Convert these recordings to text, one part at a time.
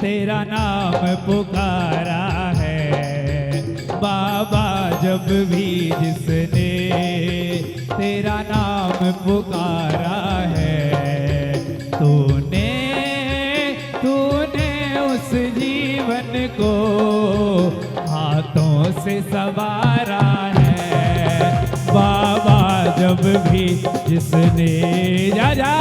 तेरा नाम पुकारा है बाबा, जब भी जिसने तेरा नाम पुकारा है, तूने उस जीवन को हाथों से संवारा है बाबा, जब भी जिसने जा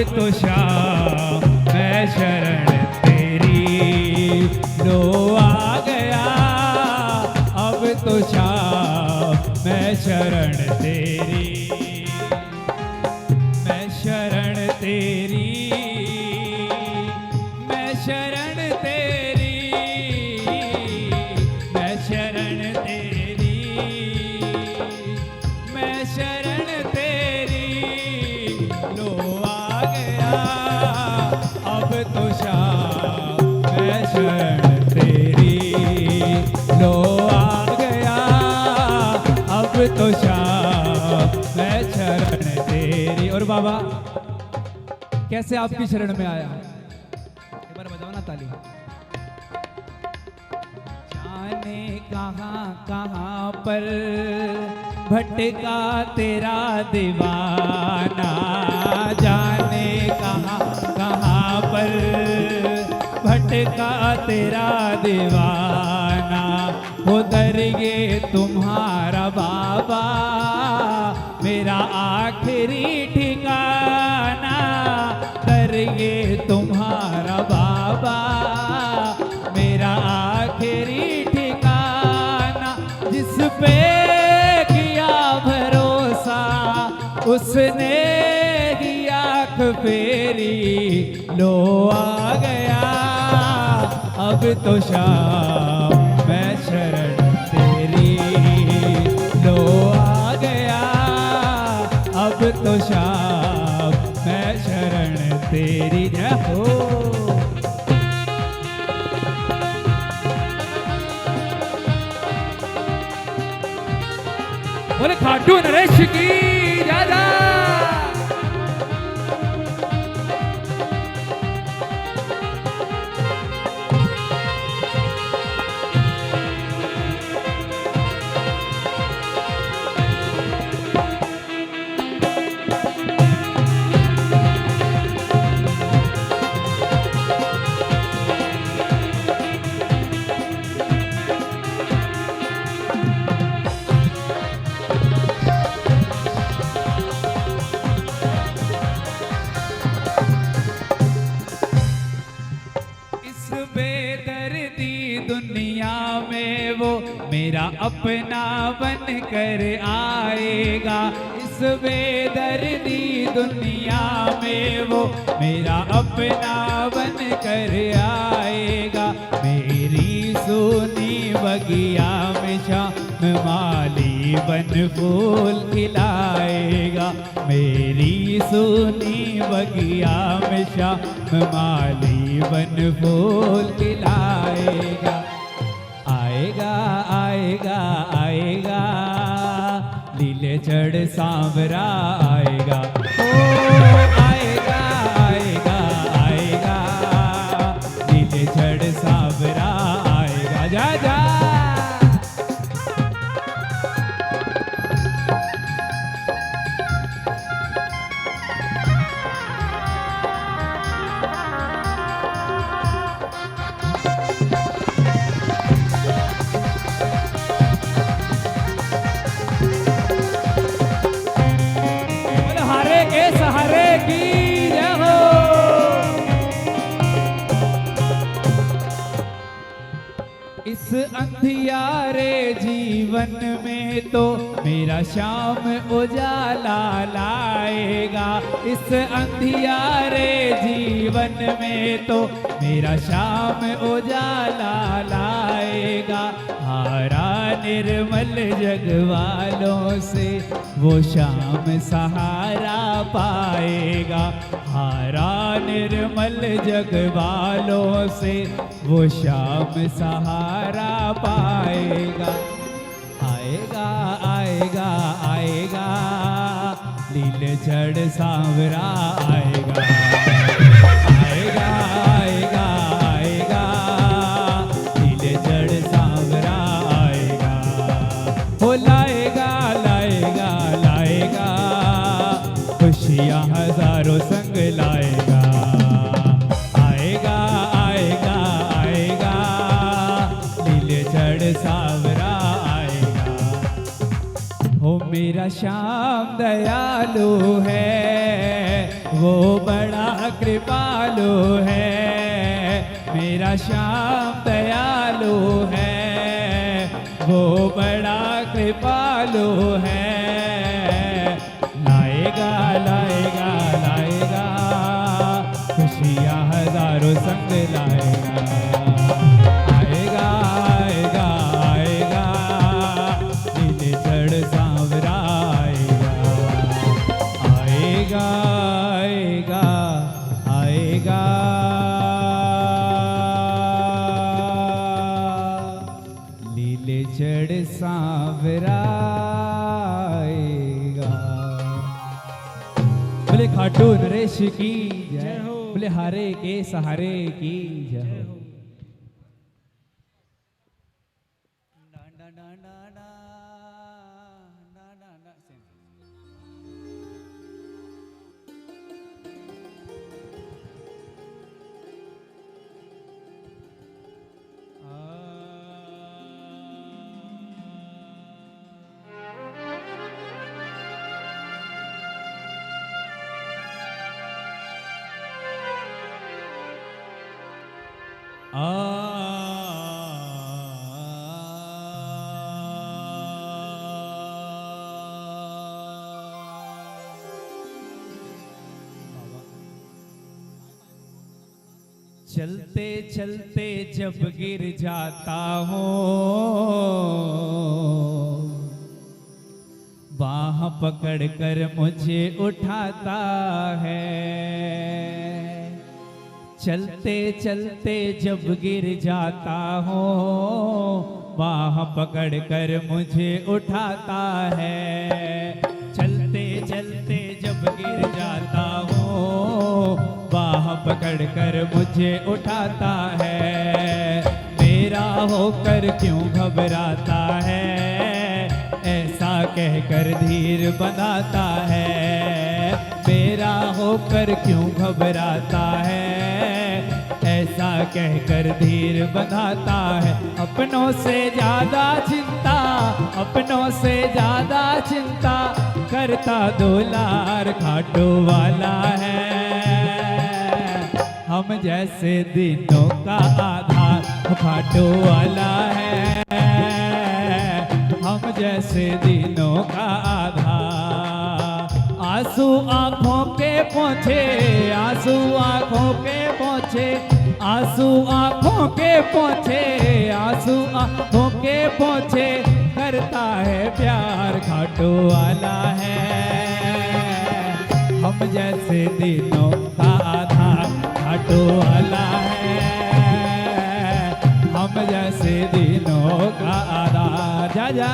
तो शाम मैं शरण तेरी, लो आ गया अब तो शाम मैं शरण तेरी, मैं शरण तेरी, मैं शरण तेरी, मैं शरण तेरी, मैं शरण तेरी, लो अब तो शाम मैं शरण तेरी, लो आ गया अब तो शाम मैं शरण तेरी। और बाबा कैसे आपकी शरण में आया, एक बार बजाओ ना ताली। जाने कहाँ कहाँ पर भटका तेरा दीवाना, जाने कहाँ कहाँ पर भटका तेरा दीवाना, उधर ये तुम्हारा बाबा मेरा आखिरी ठिकाना, दर ये तुम्हारा बाबा मेरा आखिरी ठिकाना, जिस पे किया भरोसा उसने ही आँख फेरी, लो आ गया अब तो शाम मैं शरण तेरी, लो आ गया अब तो शाम मैं शरण तेरी। जय हो बोले खाटू नरेश की दादा। दुनिया में वो मेरा अपना बन कर आएगा, इस बेदर्दी दुनिया में वो मेरा अपना बन कर आएगा, मेरी सोनी बगिया में शाम माली बन फूल खिलाएगा, मेरी सोनी बगिया में शाम माली बन फूल खिलाएगा, आएगा आएगा आएगा लीले चढ़ सांवरा आएगा, ओ आएगा आएगा आएगा लीले चढ़ सांवरा आएगा। जा जा सहारे इस अंधियारे जीवन में तो मेरा शाम उजाला लाएगा। इस अंधियारे जीवन में तो मेरा शाम उजाला लाएगा। हारा निर्मल जग वालों से वो शाम सहारा पाएगा। हारा निर्मल जग वालों से वो शाम सहारा पाएगा। आएगा आएगा आएगा नीलचढ़ सांवरा आएगा। आएगा आएगा आएगा नीलचढ़ सांवरा आएगा। हो लाएगा लाएगा लाएगा खुशियाँ हजारों संग लाएगा। आएगा आएगा आएगा नीलचढ़ सांवरा आएगा। हो मेरा श्याम दयालु है वो बड़ा कृपालु है। मेरा श्याम दयालु है वो बड़ा कृपालु है। लाएगा लाएगा लाएगा खुशियाँ हजारों संग लाएगा। आएगा आएगा आएगा नीलचढ़ सांवरा आएगा। आएगा आएगा आएगा नीलचढ़ सांवरा आएगा। बोले खाटू नरेश की जय हो। बोले हारे के सहारे की जय हो। चलते चलते जब गिर जाता हूँ बाह पकड़ कर मुझे उठाता है। चलते चलते जब गिर जाता हूँ बाह पकड़ कर मुझे उठाता है। चलते चलते जब गिर जाता हूँ बाह पकड़ कर मुझे उठाता है। मेरा होकर क्यों घबराता है ऐसा कहकर धीर बनाता है। मेरा होकर क्यों घबराता है ऐसा कहकर धीर बनाता है। अपनों से ज्यादा चिंता अपनों से ज्यादा चिंता करता दुलार खाटू वाला है। हम जैसे दिनों का आधार खाटू वाला है। हम जैसे दिनों का आधार। आंसू आंखों के पोंछे आंसू आंखों के पोंछे आंसू आंखों के पोंछे आंसू आंखों के पोंछे करता है प्यार खाटू वाला है। हम जैसे दिनों का आधार खाटू वाला है। हम जैसे दिनों का आधार। जा जा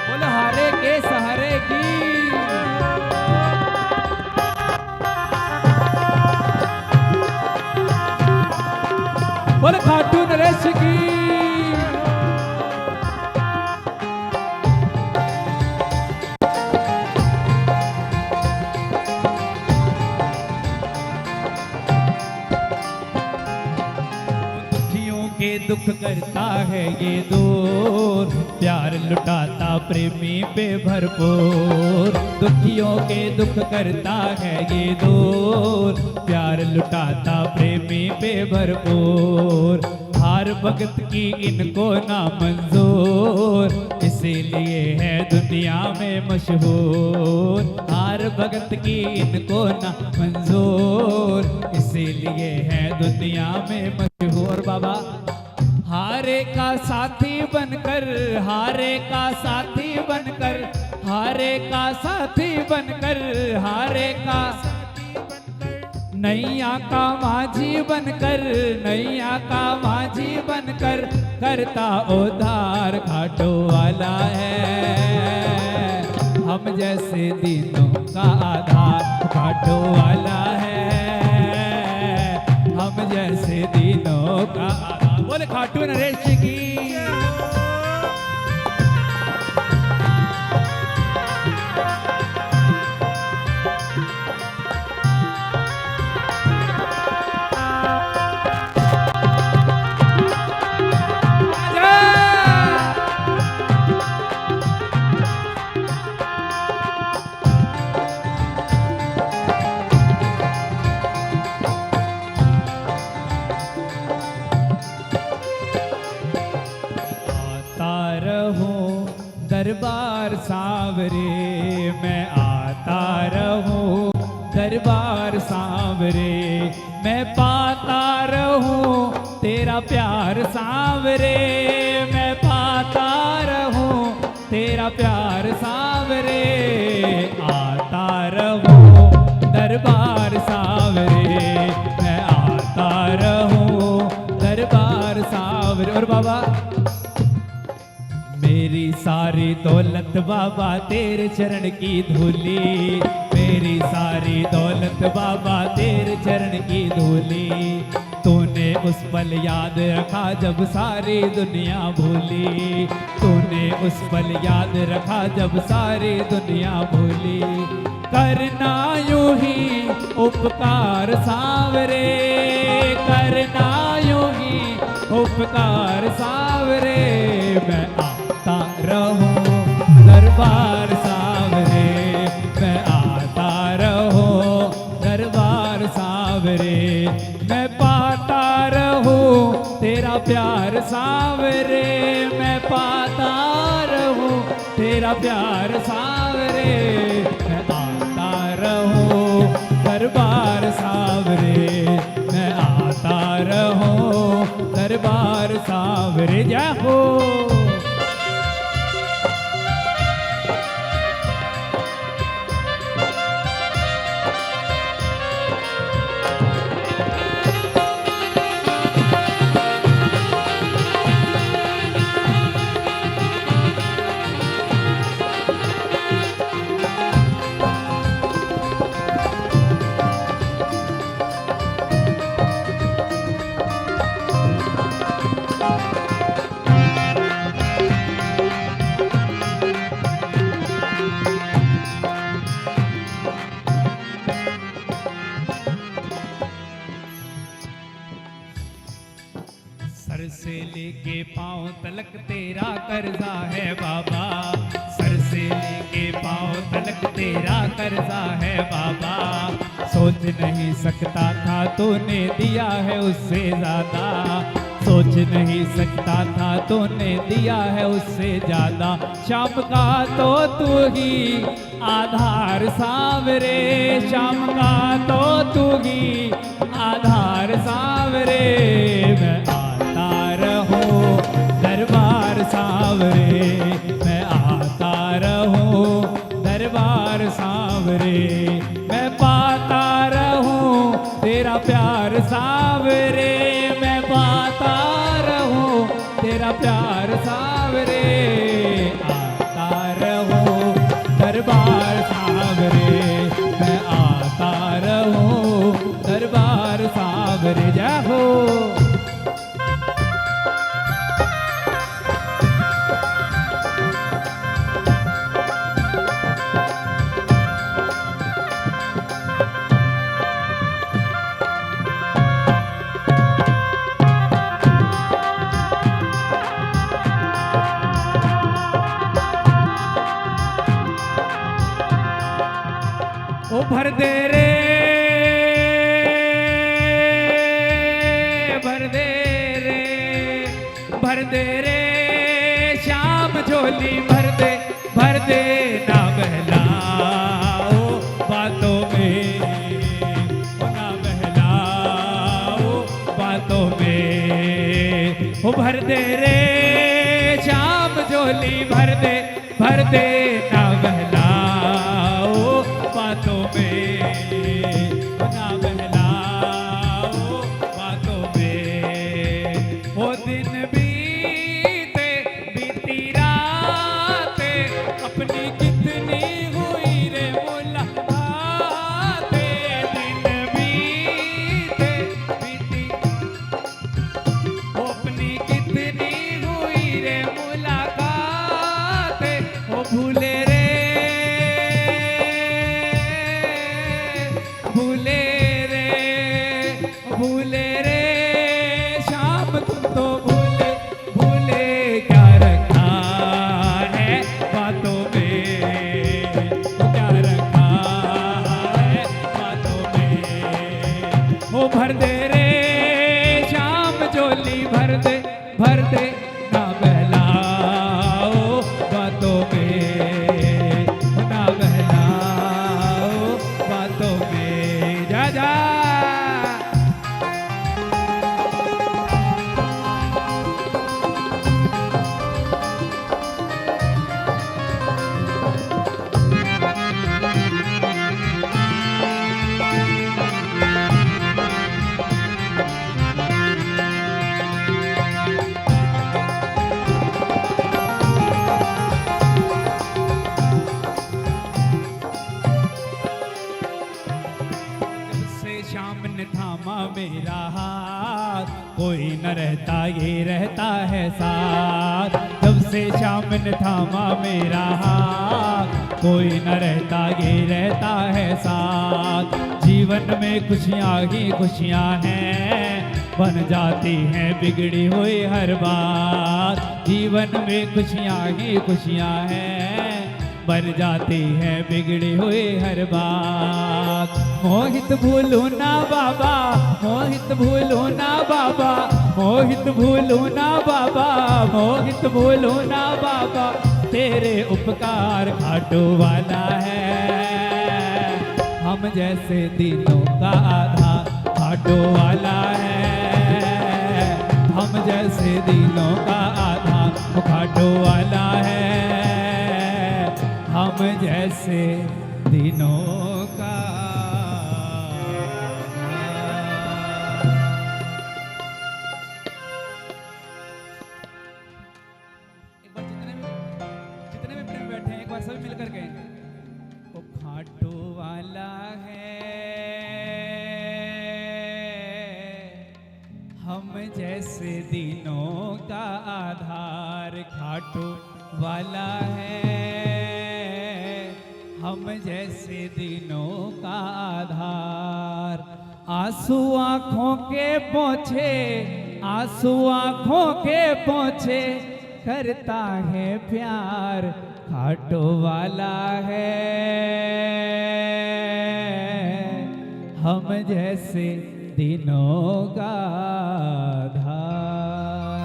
बोलो हारे के सहारे की। बोलो खाटू नरेश की। दुख करता है ये दूर, प्यार लुटाता प्रेमी पे भरपूर। दुखियों के दुख करता है ये दूर, प्यार लुटाता प्रेमी पे भरपूर। हार भगत की इनको ना मंजूर, इसीलिए है दुनिया में मशहूर। हार भगत की इनको ना मंजूर, इसीलिए है दुनिया में मशहूर। बाबा हारे का साथी बनकर, हारे का साथी बनकर, हारे का साथी बनकर, हारे का नैया का माझी बनकर, नैया का माझी बनकर करता उद्धार घाटों वाला है। हम जैसे दीनों का आधार घाटों वाला है, हम जैसे दीनों का आधार। बोले खाटू नरेश की। दरबार सांवरे मैं आता रहूं, दरबार सांवरे मैं पाता रहूं तेरा प्यार सांवरे, मैं पाता रहूं तेरा प्यार सांवरे। आता रहूं दरबार सांवरे, मैं आता रहूं दरबार सांवरे। और बाबा मेरी सारी दौलत बाबा तेरे चरण की धूली, मेरी सारी दौलत बाबा तेरे चरण की धूली। तूने उस पल याद रखा जब सारी दुनिया भूली, तूने उस पल याद रखा जब सारी दुनिया भूली। करना यूं ही उपकार सांवरे, करना यूं ही उपकार सांवरे। मैं आता रहूं दरबार सांवरे, मैं आता रहूं दरबार सांवरे। मैं पाता रहूं तेरा प्यार सांवरे, मैं पाता रहूं तेरा प्यार सांवरे। मैं आता रहूं दरबार सांवरे, मैं आता रहूं दरबार सांवरे। जय हो। सर से लेके पांव तलक तेरा कर्जा है बाबा, सर से लेके पांव तलक तेरा कर्जा है बाबा। सोच नहीं सकता था तूने दिया है उससे ज्यादा, सोच नहीं सकता था तूने दिया है उससे ज्यादा। शाम का तो तू ही आधार सांवरे, शाम का तो तू ही आधार सांवरे। मैं आता रहूं दरबार सांवरे, मैं आता रहूं दरबार सांवरे। मैं पाता रहूं तेरा प्यार सांवरे, मैं पाता रहूं तेरा प्यार सांवरे। आता रहूं दरबार सांवरे, मैं आता रहूं दरबार सांवरे। जय हो। ओ भर दे रे, भर दे रे, भर दे रे श्याम झोली भर दे, भर दे ना बहलाओ बातों में, ओ ना बहलाओ बातों में। ओ भर दे रे श्याम झोली भर दे, भर दे ना बहलाओ बातों में, ना बहलाओ बातों में। वो दिन बीते बीती रातें अपनी कितनी हुई रे मुलाकातें, दिन बीते बीती वो अपनी कितनी हुई रे मुलाकातें। वो भूले रे, भूले रे, भूले रे शाम तुम तो भूले, भूले क्या रखा है बातों में, क्या रखा है बातों में। वो भर दे रे शाम झोली भर दे, भर दे ना बहलाओ बातों में, ना बहलाओ बातों में। जा जा से शाम ने थामा मेरा हाथ, कोई न रहता ये रहता है साथ। जब से शाम ने थामा मेरा हाथ, कोई न रहता ये रहता है साथ। जीवन में खुशियाँ ही खुशियाँ हैं, बन जाती हैं बिगड़ी हुई हर बात। जीवन में खुशियाँ ही खुशियाँ हैं, बन जाती है बिगड़ी हुई हर बात। मोहित भूलू ना बाबा, मोहित भूलू ना बाबा, मोहित भूलू ना बाबा, मोहित भूलू ना बाबा। तेरे उपकार खाटू वाला है, हम जैसे दिनों का आधार खाटू वाला है, हम जैसे दिनों का आधार खाटू वाला है, हम जैसे दिनों का। एक बार जितने भी प्रेम बैठे हैं एक बार सभी मिलकर के वो खाटू वाला है, हम जैसे दिनों का आधार खाटू वाला है, हम जैसे दिनों का आधार। आंसू आंखों के पोंछे, आंसू आंखों के पोंछे करता है प्यार खाटू वाला है, हम जैसे दिनों का आधार।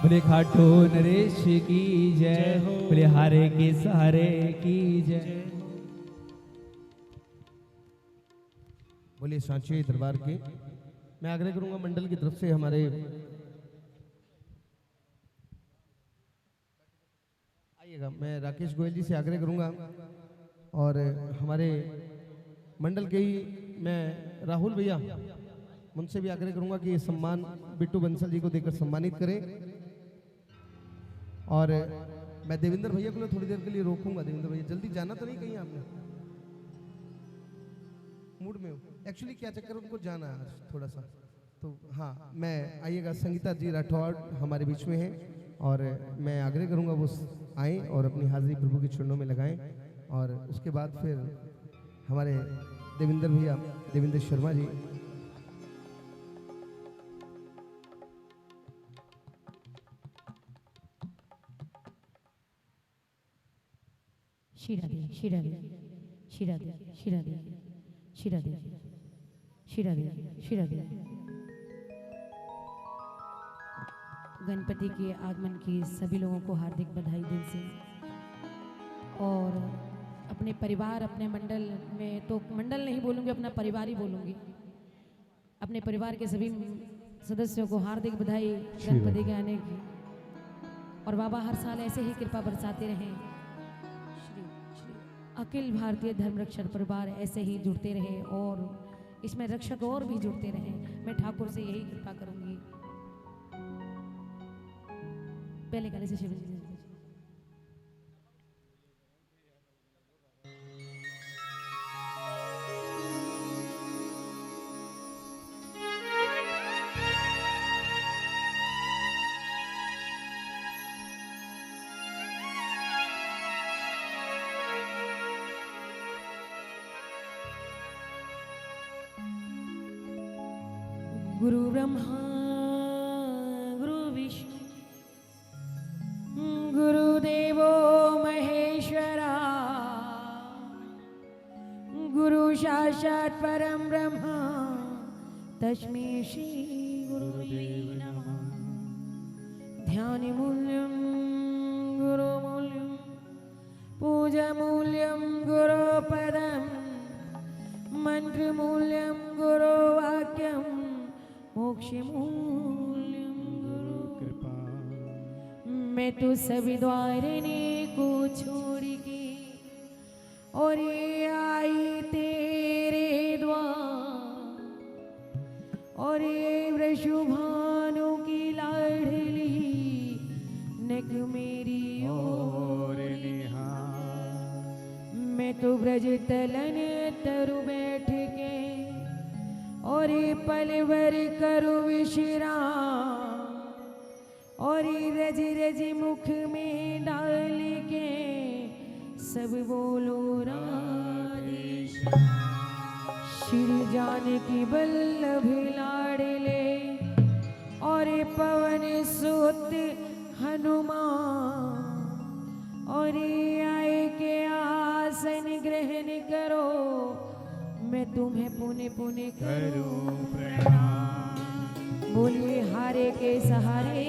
बोले खाटू नरेश की जय, बोले हारे के सहारे की जय। बोलिए सांची दरबार के। मैं आग्रह करूंगा मंडल की तरफ से हमारे आइएगा, मैं राकेश गोयल जी से आग्रह करूंगा और हमारे मंडल के ही मैं राहुल भैया उनसे भी आग्रह करूंगा कि ये सम्मान बिट्टू बंसल जी को देकर सम्मानित करें। और मैं देवेंद्र भैया को थोड़ी देर के लिए रोकूंगा। देवेंद्र भैया जल्दी जाना तो नहीं कहीं आपने? मूड में हो एक्चुअली, क्या चक्कर उनको जाना है आज थोड़ा सा, तो हाँ मैं आइएगा। संगीता जी राठौड़ हमारे बीच में हैं और मैं आग्रह करूंगा वो आएँ और अपनी हाजिरी प्रभु के चरणों में लगाएं। और उसके बाद फिर हमारे देवेंद्र भैया, देवेंद्र शर्मा जी शीरा दे, शीरा दे, शीरा दे, शीरा दे। शिरा दीजिए, शिरा दीजिए, शिरा दीजिए। गणपति के आगमन की सभी लोगों को हार्दिक बधाई दिल से। और अपने परिवार, अपने मंडल में, तो मंडल नहीं बोलूँगी, अपना परिवार ही बोलूँगी, अपने परिवार के सभी सदस्यों को हार्दिक बधाई गणपति के आने की। और बाबा हर साल ऐसे ही कृपा बरसाते रहें। अखिल भारतीय धर्म रक्षक परिवार ऐसे ही जुड़ते रहे और इसमें रक्षक और भी जुड़ते रहे। मैं ठाकुर से यही कृपा करूंगी। पहले गाने से शिव जी। गुरु ब्रह्मा गुरु विष्णु गुरुदेवो महेश्वरा गुरु साक्षात् परम ब्रह्म तस्मै श्री गुरुवे नमः। ध्यान मूल्यं गुरु मूल्यं पूजा मूल्यं गुरु पदं मंत्र मूल्यं गुरु वाक्यं मोक्ष मूल्यं गुरु कृपा। मैं तो सभी द्वारने को छोड़ के और ये आई तेरे द्वार और ये वृषभानु की लाडली नग मेरी ओर निहार। मैं तो ब्रज तलन तरु बैठ के और पल भर करो विश्राम और रज रज मुख में डाल के सब बोलो राधे श्री जानकी बल्लभ लाडले और पवन सुत हनुमान और आए के आसन ग्रहण करो। मैं तुम्हें पुण्य पुण्य करूं प्रणाम। बोलिए हारे के सहारे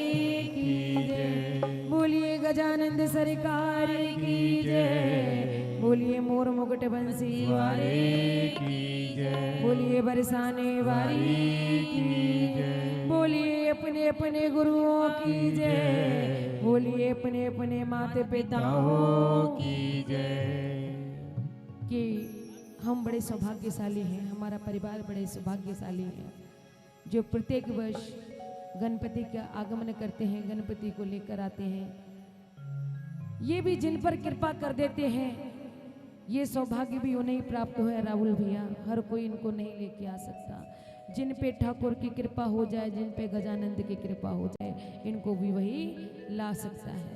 की जय, बोलिए गजानंद सरकार की जय, बोलिए मोर मुकुट बंसी वाले की जय, बोलिए बरसाने वाली की जय, बोलिए अपने अपने गुरुओं की जय, बोलिए अपने अपने माता पिताओं की जय। कि हम बड़े सौभाग्यशाली हैं, हमारा परिवार बड़े सौभाग्यशाली है जो प्रत्येक वर्ष गणपति का आगमन करते हैं, गणपति को लेकर आते हैं। ये भी जिन पर कृपा कर देते हैं, ये सौभाग्य भी उन्हें ही प्राप्त हुआ है राहुल भैया। हर कोई इनको नहीं लेके आ सकता। जिन पे ठाकुर की कृपा हो जाए, जिन पे गजानंद की कृपा हो जाए, इनको भी वही ला सकता है।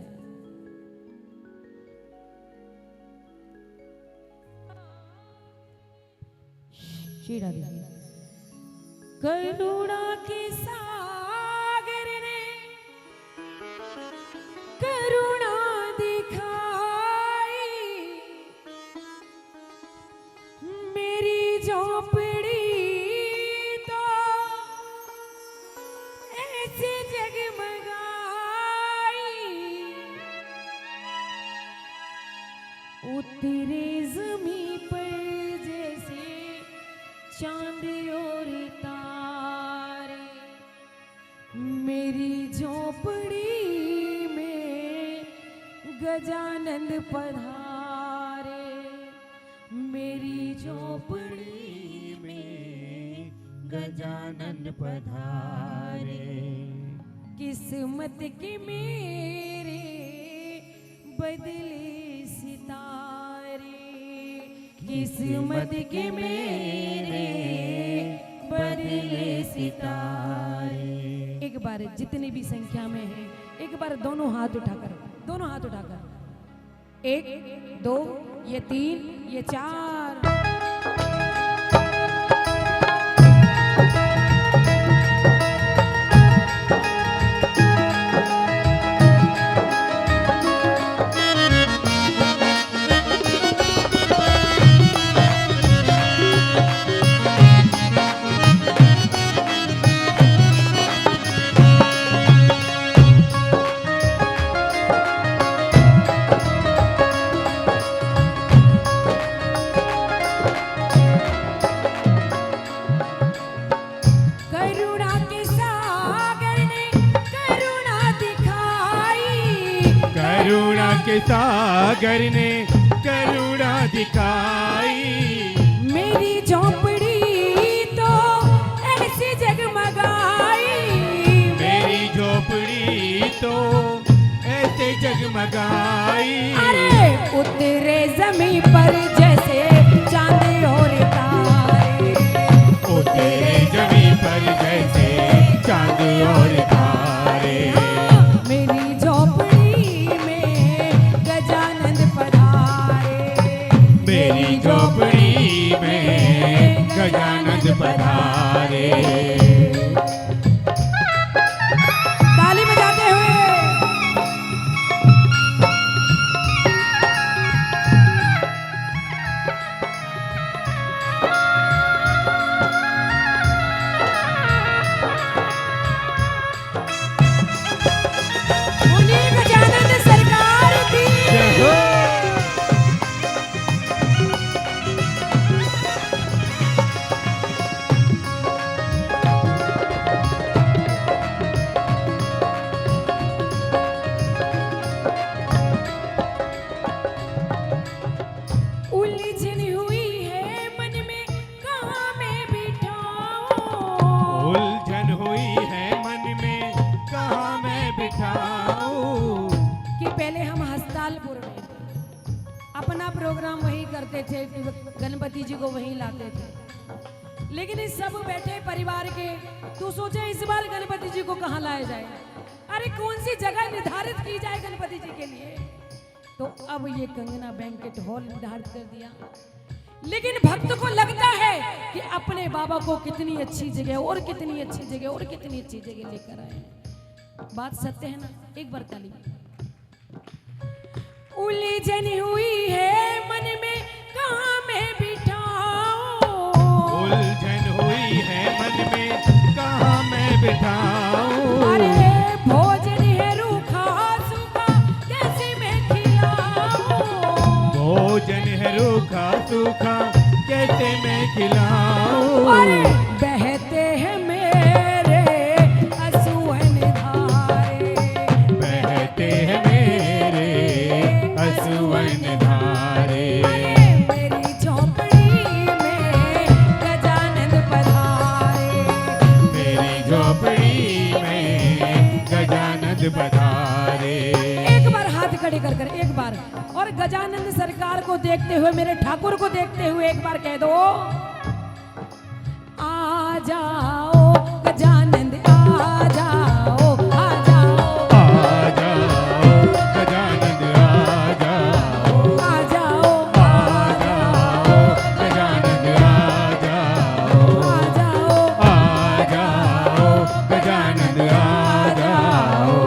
शीरा दीजिए। करुणा के सागर ने करुणा दिखाई, मेरी झोपड़ी तो ऐसे जगमगाई, उतरे ज़मीं पर जैसे चांद और तारे, मेरी झोपड़ी में गजानंद पधारे, मेरी झोपड़ी में गजानंद पधारे। किस्मत के मेरे बदले सितारे, किस्मत के मेरे बदले सितारे। एक बार जितनी भी संख्या में है, एक बार दोनों हाथ उठाकर, दोनों हाथ उठाकर, 1 2 ये 3 ये 4। के सागर ने करुणा दिखाई। मेरी झोंपड़ी तो ऐसी जगमगाई, मेरी झोपड़ी तो ऐसे जगमगाई। अरे उतरे जमीन पर जैसे चांद और तारे, उतरे जमीन पर जैसे चांद और तारे। मेरी झोपड़ी में गजानंद पधारे, मेरी झोपड़ी में गजानंद पधारे। ताली बजाते हुए बोलिए गजानंद सरकार की। जय हो। उलझन हुई है मन में कहाँ मैं बिठाऊं, उलझन हुई है मन में कहाँ मैं बिठाऊं। कि पहले हम हस्तालपुर में अपना प्रोग्राम वहीं करते थे, गणपति जी को वहीं लाते थे। लेकिन इस सब बैठे परिवार के तू सोचे इस बार गणपति जी को कहाँ लाया जाए, अरे कौन सी जगह निर्धारित की जाए गणपति जी के लिए। तो अब ये कंगना बैंकेट हॉल निर्धारित कर दिया। लेकिन भक्त को लगता है कि अपने बाबा को कितनी अच्छी जगह और कितनी अच्छी जगह और कितनी अच्छी जगह लेकर आए हैं। बात सत्य है ना? एक बार ताली। उलझन हुई है मन में कहाँ मैं बिठाऊं, उलझन हुई है मन में कहाँ मैं बिठाऊं। अरे भोजन है रूखा सूखा कैसे मैं खिलाऊं, भोजन है रूखा सूखा कैसे मैं खिलाऊं। अरे बहते हैं मेरे असुवन धारे, बहते हैं मेरे असुवन धारे। अरे मेरी झोंपड़ी में गजानंद पधारे, मेरी झोपड़ी में गजानंद पधारे। एक बार हाथ खड़े कर कर एक बार, और गजानंद सरकार को देखते हुए मेरे ठाकुर को देखते हुए एक बार कह दो, आ जाओ गजानंद आ जाओ, आ जाओ, आ जाओ गजानंद आ जाओ, आ जाओ, आ जाओ गजानंद आ जाओ, आ जाओ। आ जाओ गजानंद आ जाओ।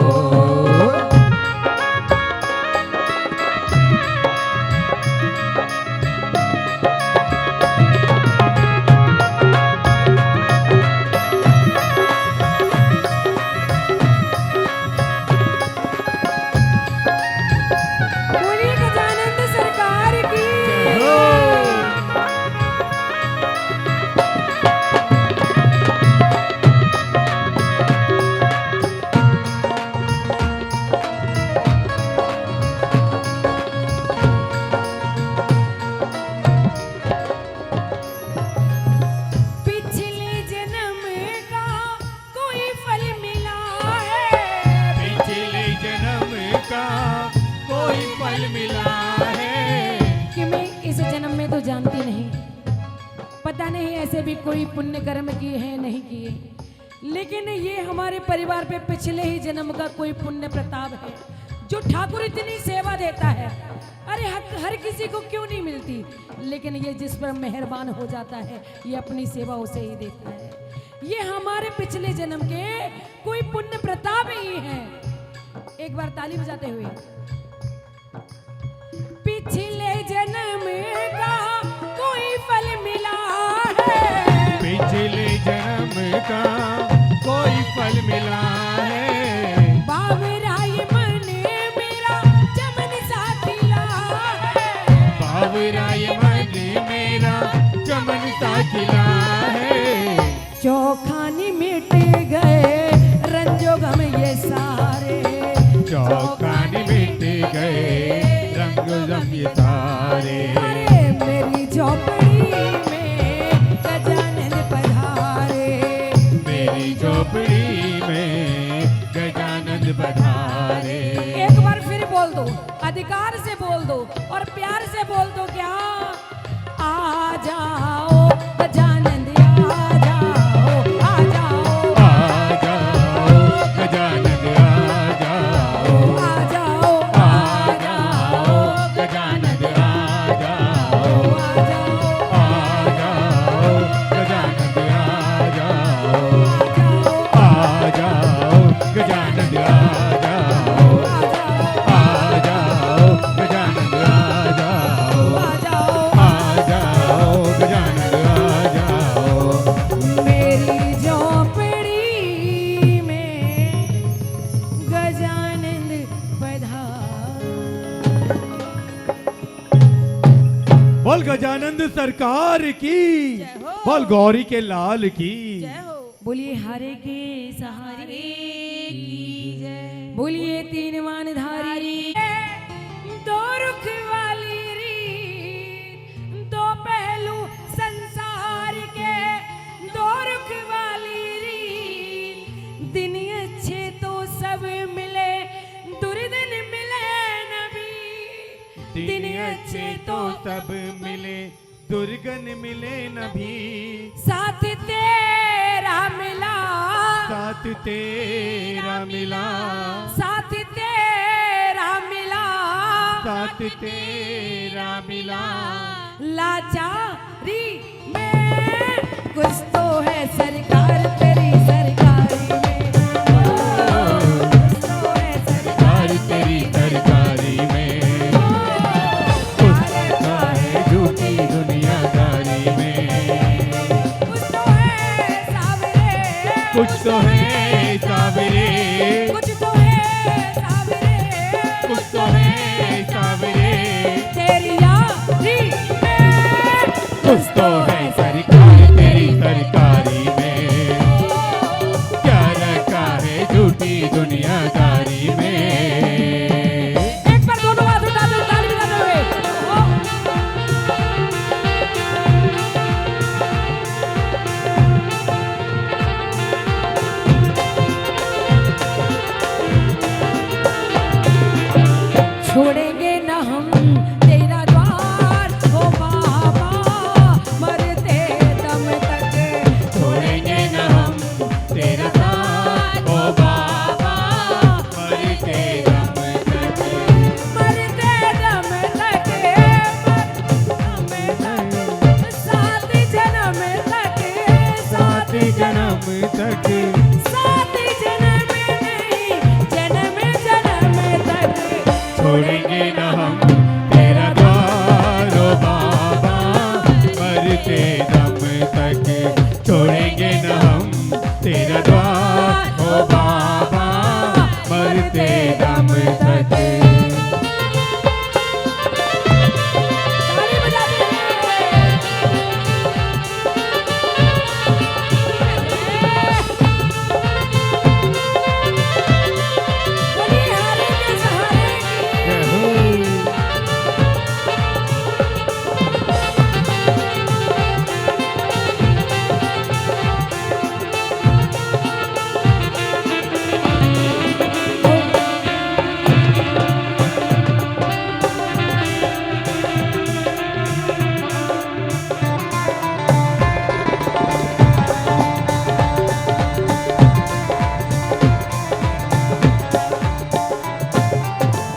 बोलिए गजानंद सरकार की। पिछले जन्म का कोई फल मिला है, पिछले जन्म का कोई फल मिला है। कि मैं इस जन्म में तो जानती नहीं, पता नहीं ऐसे भी कोई पुण्य कर्म किए हैं नहीं किए, लेकिन ये हमारे परिवार पे पिछले ही जन्म का कोई पुण्य प्रताप है जो ठाकुर इतनी सेवा देता है। अरे हर किसी को क्यों नहीं मिलती, लेकिन ये जिस पर मेहरबान हो जाता है ये अपनी सेवा उसे ही देता है। ये हमारे पिछले जन्म के कोई पुण्य प्रताप ही है। एक बार ताली बजाते हुए, पिछले जन्म का कोई फल मिला है, पिछले जन्म का कोई फल मिला है। बाबराई मन मेरा चमन सा खिला है, बाबराय मन मेरा चमन सा खिला है। चौखानी मिट गए रंजो गम ये सारे, चौखानी मिट गए बोल गजानंद सरकार की, जय हो। बोल गौरी के लाल की। जय हो। बोलिए हरे के सहारे की जय। बोलिए तीन मानधारी, दो रुख वाली रीत, दो पहलू संसार के, दो रुख वाली रीत। दिन अच्छे तो सब मिले, दुर्दिन मिले नबी। दिन अच्छे तो सब मिले, दुर्गन मिले नभी। साथ तेरा मिला, साथ तेरा मिला, साथ तेरा मिला, साथ तेरा मिला। लाचारी में कुछ तो है सरकार तेरी सरकारी में। कुछ तो है सरकार तेरी सरकारी में, कुछ तो है झूठी दुनियादारी में। कुछ तो है सावरे, कुछ तो है सावरे, कुछ तो है सावरे, कुछ तो है सावरे। तेरी यारी में कुछ तो है सरकार तेरी सरकारी में, क्या रखा है झूठी दुनियादारी में। एक बार दोनों हाथ उठा दो, ताली बजाते हुए। छोड़ेंगे न हम तेरा द्वार, ओ बाबा, मरते दम तक। छोड़ेंगे न हम तेरा साथ, ओ बाबा, मरते दम तक। मरते दम तक, मरते दम तक, सात जन्म तक, सात जन्म तक। सात जन्म नहीं, जन्म जन्म तक। छोड़ेंगे न हम तेरा द्वार, ओ बाबा, मरते दम तक। छोड़ेंगे न हम तेरा द्वार, ओ बाबा, मरते दम तक। ताली बजाते हुए। बोलिए हरे के सहारे की। जय हो।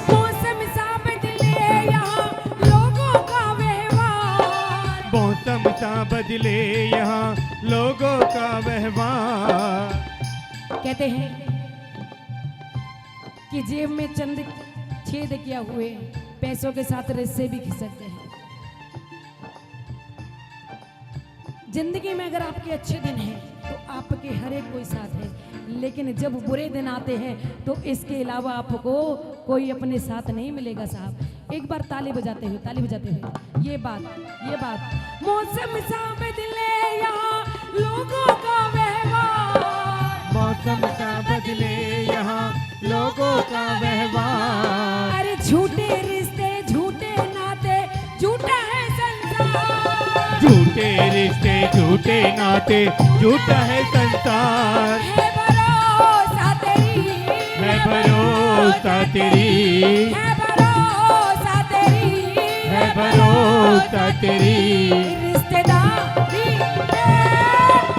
मौसम सा बदले यहाँ लोगों का व्यवहार। मौसम सा बदले यहाँ लोगों का व्यवहार। कहते हैं कि जेब में चंद छेद किया हुए पैसों के साथ रिश्ते भी खिसकते हैं। जिंदगी में अगर आपके अच्छे दिन हैं तो आपके हर एक कोई साथ है, लेकिन जब बुरे दिन आते हैं तो इसके अलावा आपको कोई अपने साथ नहीं मिलेगा साहब। एक बार ताली बजाते हुए, ताली बजाते हुए ये बात। मौसम सा बदले यहाँ लोगों का व्यवहार। मौसम सा बदले यहाँ लोगों का व्यवहार। अरे झूठे रिश्ते, झूठे नाते, झूठा है संसार। झूठे रिश्ते, झूठे नाते, झूठा है संसार। है भरोसा तेरी, है भरोसा तेरी, है भरोसा तेरी, है भरोसा तेरी। रिश्तेदारी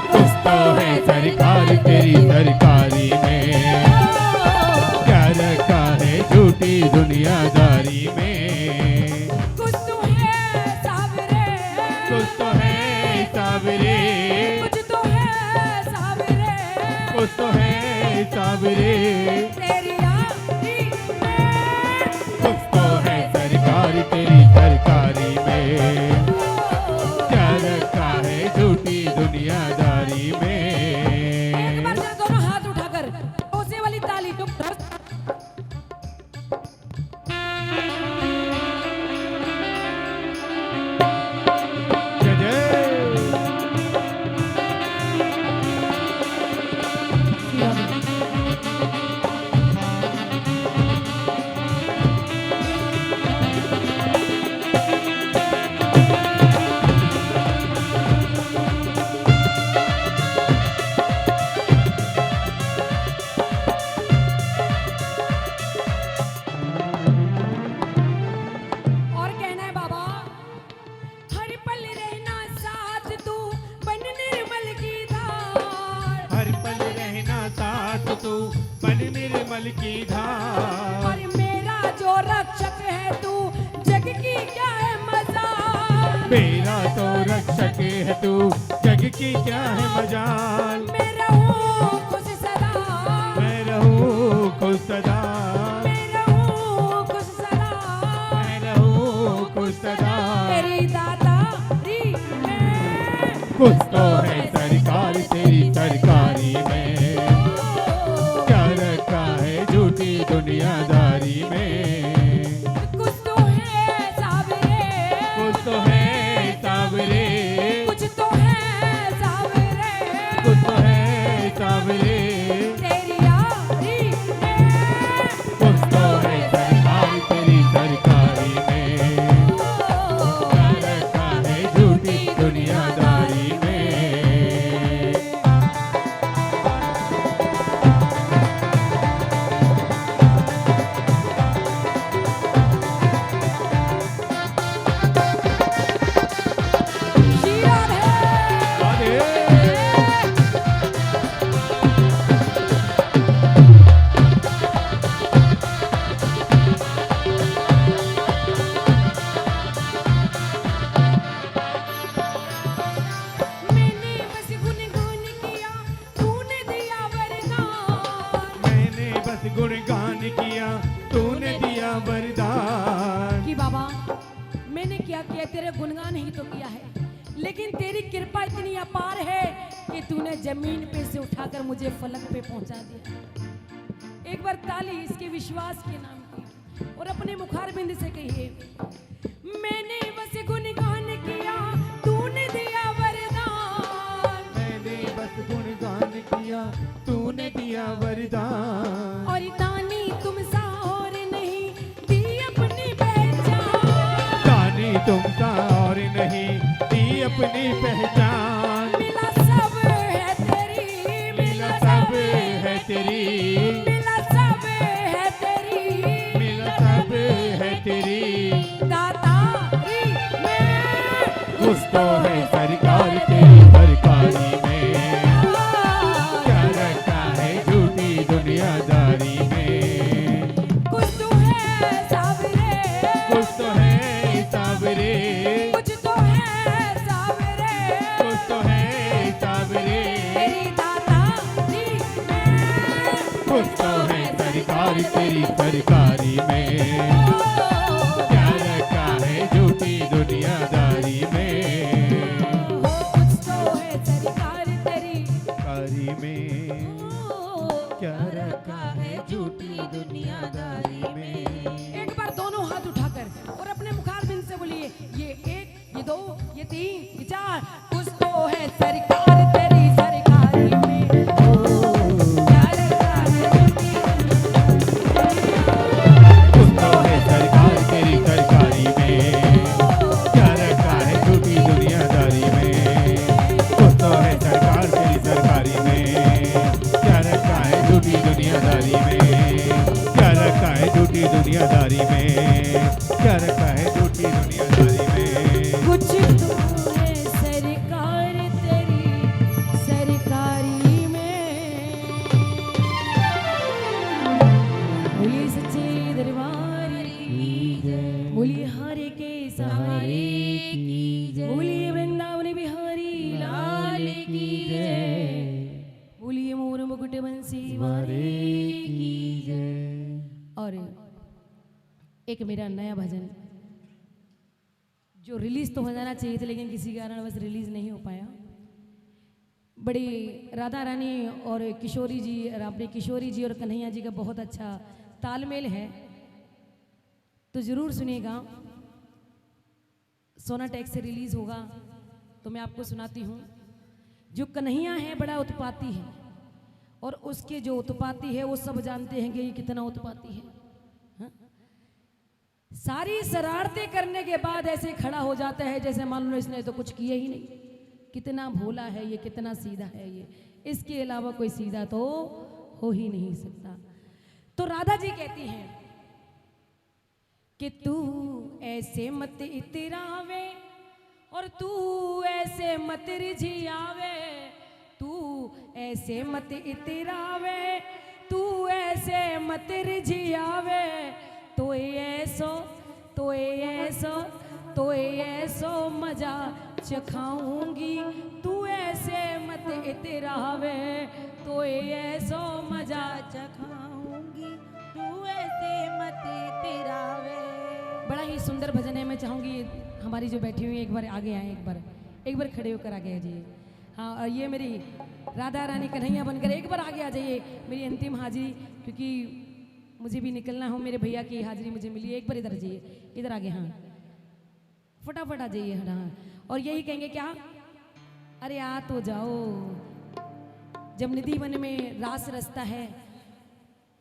कुछ तो है सरकार तेरी सरकारी में, क्या रखा है झूठी दुनियादारी में। कुछ तो है सावरे, कुछ तो है सावरे, कुछ तो है सावरे, कुछ तो है सावरे। तेरी यारी में कुछ तो है सरकार तेरी सरकारी में, क्या रखा है झूठी दुनियादारी में। एक बार जरा दोनों हाथ उठाकर ओसे वाली ताली टुक बल की धार। और मेरा जो रक्षक है तू, जग की क्या है मजाल। मेरा तो रक्षक है तू, जग की क्या है मजाल। मैं रहूं खुश सदा, मैं रहूं खुश सदा, मैं रहूं खुश सदा, मैं रहूं खुश सदा। तेरी दातारी में कुछ तो है सरकार तेरी सरकारी में, क्या रखा है झूठी दुनियादारी में। कुछ तो है सावरे, कुछ तो है सावरे, कुछ तो है सावरे, कुछ तो है सावरे। तेरी यारी में कुछ तो है सरकार तेरी सरकारी में, क्या रखा है झूठी दुनियादारी में। शीरा है। राधे। मैंने बस गुनगुन किया, तूने दिया वरदान। मैंने बस गुणगान किया, तूने दिया वरदान। कि बाबा मैंने क्या किया, तेरे गुणगान ही तो किया है, लेकिन तेरी कृपा इतनी अपार है कि तूने जमीन पे से उठाकर मुझे फलक पे पहुंचा दिया। एक बार ताली इसके विश्वास के नाम की और अपने मुखारबिंद से कहिए, मैंने बस गुणगान किया, तूने दिया वरदान। मैंने बस गुणगान किया, तूने दिया वरदान। और दानी तुम सा और नहीं दी अपनी पहचान। जानी तुम सा और नहीं दी अपनी पहचान। मिला सब है तेरी, मिला सब है तेरी, मिला सब है तेरी, मिला सब है तेरी। दातारी में कुछ तो है सरकार तेरी सरकारी में, क्या रखा है झूठी दुनियादारी में। कुछ तो है सावरे, कुछ तो है सावरे, कुछ तो है सावरे, कुछ तो है सावरे। तेरी दातारी में कुछ तो है सरकार तेरी सरकारी में, क्या रखा है झूठी दुनियादारी में। कुछ तो है सरकार तेरी, कारी में क्या रखा है झूठी दुनियादारी में। एक बार दोनों हाथ उठाकर और अपने मुखारबिंद से बोलिए, ये एक, ये दो, ये तीन, ये चार। कुछ तो है सरकार तेरी सरकारी में, क्या रखा है झूठी कुछ तो है सरकार तेरी सरकारी में, क्या रखा है झूठी दुनियादारी में। कुछ तो है सरकार तेरी सरकारी में, क्या रखा है झूठी दुनियादारी में, क्या रखा है झूठी दुनियादारी में, क्या रखा है झूठी दुनियादारी में। कुछ तो है सरकार तेरी सरकारी में। बोलिए सच्चे दरबार की जय, बोलिए हरे के सहारे की जय, बोलिए वृंदावन बिहारी लाल की जय, बोलिए मोर मुकुट बंसी वारे की जय। और एक मेरा नया भजन जो रिलीज तो हो जाना चाहिए था, लेकिन किसी कारण बस रिलीज नहीं हो पाया। बड़ी राधा रानी और किशोरी जी, अपने किशोरी जी और कन्हैया जी का बहुत अच्छा तालमेल है, तो जरूर सुनिएगा। सोनाटेक्स से रिलीज होगा तो मैं आपको सुनाती हूँ। जो कन्हैया है बड़ा उत्पाती है, और उसके जो उत्पाती है वो सब जानते हैं कि ये कितना उत्पाती है। हाँ? सारी शरारतें करने के बाद ऐसे खड़ा हो जाता है जैसे मान लो इसने तो कुछ किया ही नहीं। कितना भोला है ये, कितना सीधा है ये, इसके अलावा कोई सीधा तो हो ही नहीं सकता। तो राधा जी कहती हैं कि तू ऐसे मत इतरावे और तू ऐसे मत रिझियावे, तू ऐसे मत इतरावे, तू ऐसे ऐसे मत रिझियावे, तो ऐसो तो ऐसो तो ऐसो मजा चखाऊंगी, तू ऐसे मत इतरावे, तो ऐसो मजा चखाऊंगी, तू ऐसे मत इतरावे। बड़ा ही सुंदर भजन है। मैं चाहूंगी हमारी जो बैठी हुई है एक बार आगे आए, एक बार खड़े होकर आगे आ जाइए। हाँ, और ये मेरी राधा रानी कन्हैया बनकर एक बार आगे आ जाइए, मेरी अंतिम हाजिरी, क्योंकि मुझे भी निकलना हो, मेरे भैया की हाजिरी मुझे मिली है। एक बार इधर जाइए, इधर आगे, हाँ फटाफट आ जाइए। हाँ, और यही कहेंगे क्या, अरे आ तो जाओ। जब निधि वन में रास रचता है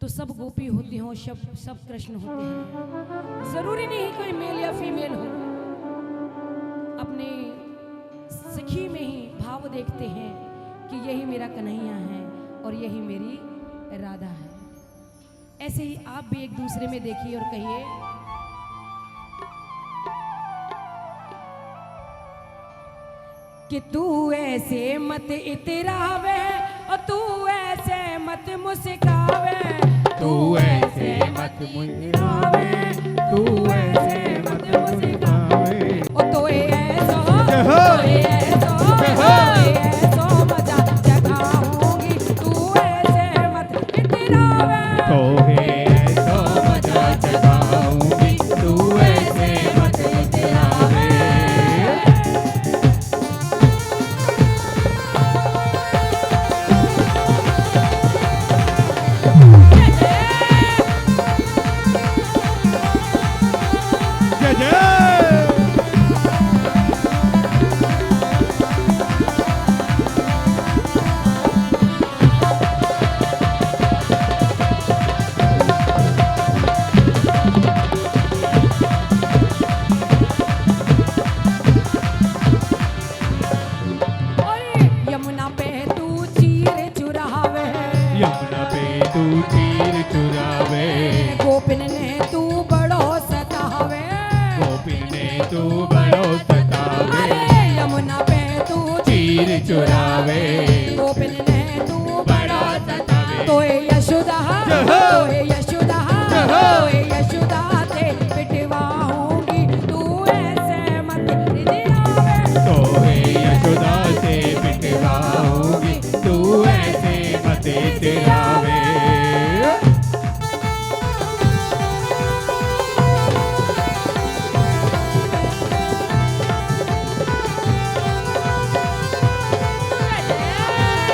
तो सब गोपी होती हो, सब कृष्ण होते हैं। जरूरी नहीं कोई मेल या फीमेल हो, अपने सखी में ही भाव देखते हैं कि यही मेरा कन्हैया है और यही मेरी राधा है। ऐसे ही आप भी एक दूसरे में देखिए और कहिए, कि तू ऐसे मत इतरावे और तू ऐसे मत मुस्कावे, तू ऐसे मत मुस्कावे, तू ऐसे मत मुस्कावे, और तो ऐसो मजा चखाऊंगी, तू ऐसे मत इतरावे, तोहे ऐसो मजा चखाऊंगी, तू ऐसे मत इतरावे। जय जय। यमुना पे तू चीर चुरावे, यमुना पे तू तीर चुरावे, गोपिन ने तू बड़ो सतावे, गोपिन ने तू बड़ो सतावे, अरे यमुना पे तू तीर चुरावे, गोपिन ने तू बड़ा सतावे। तो यशोदा, जहो। तो यशोदा, जहो। तो यशोदा ते पिटवाऊंगी, तू ऐसे मत रिझियावे, तोहे यशोदा से पिटवाऊंगी, तू ऐसे मत इतरावे।